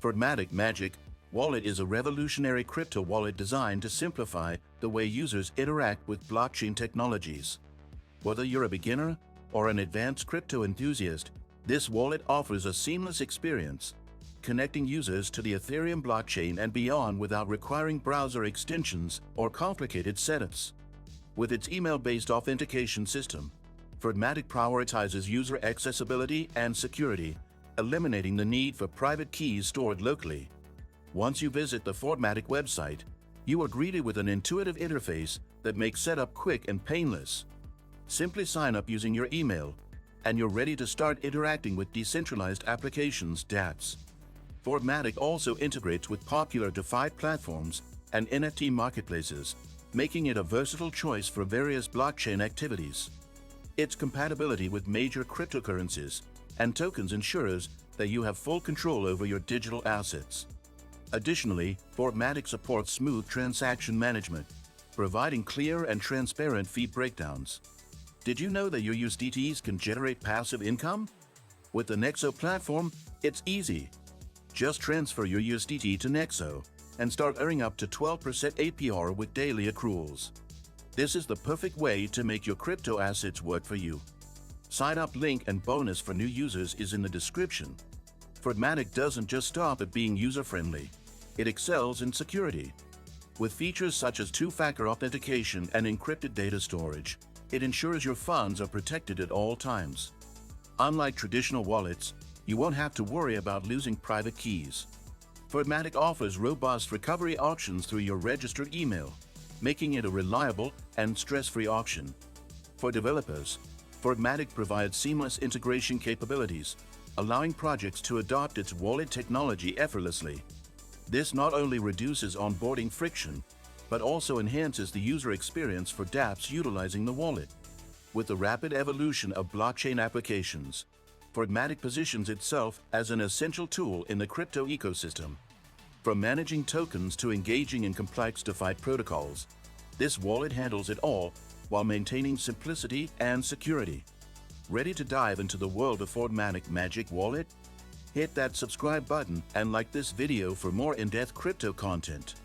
Fortmatic Magic Wallet is a revolutionary crypto wallet designed to simplify the way users interact with blockchain technologies. Whether you're a beginner or an advanced crypto enthusiast, this wallet offers a seamless experience, connecting users to the Ethereum blockchain and beyond without requiring browser extensions or complicated setups. With its email-based authentication system, Fortmatic prioritizes user accessibility and security, eliminating the need for private keys stored locally. Once you visit the Fortmatic website, you are greeted with an intuitive interface that makes setup quick and painless. Simply sign up using your email, and you're ready to start interacting with decentralized applications (dApps). Fortmatic also integrates with popular DeFi platforms and NFT marketplaces, making it a versatile choice for various blockchain activities. Its compatibility with major cryptocurrencies and tokens ensures that you have full control over your digital assets. Additionally, Fortmatic supports smooth transaction management, providing clear and transparent fee breakdowns. Did you know that your USDTs can generate passive income? With the Nexo platform, it's easy. Just transfer your USDT to Nexo and start earning up to 12% APR with daily accruals. This is the perfect way to make your crypto assets work for you. Sign up link and bonus for new users is in the description. Fortmatic doesn't just stop at being user-friendly. It excels in security. With features such as two-factor authentication and encrypted data storage, it ensures your funds are protected at all times. Unlike traditional wallets, you won't have to worry about losing private keys. Fortmatic offers robust recovery options through your registered email, making it a reliable and stress-free option. For developers, Fortmatic provides seamless integration capabilities, allowing projects to adopt its wallet technology effortlessly. This not only reduces onboarding friction, but also enhances the user experience for dApps utilizing the wallet. With the rapid evolution of blockchain applications, Fortmatic positions itself as an essential tool in the crypto ecosystem. From managing tokens to engaging in complex DeFi protocols, this wallet handles it all while maintaining simplicity and security. Ready to dive into the world of Fortmatic Magic Wallet? Hit that subscribe button and like this video for more in-depth crypto content.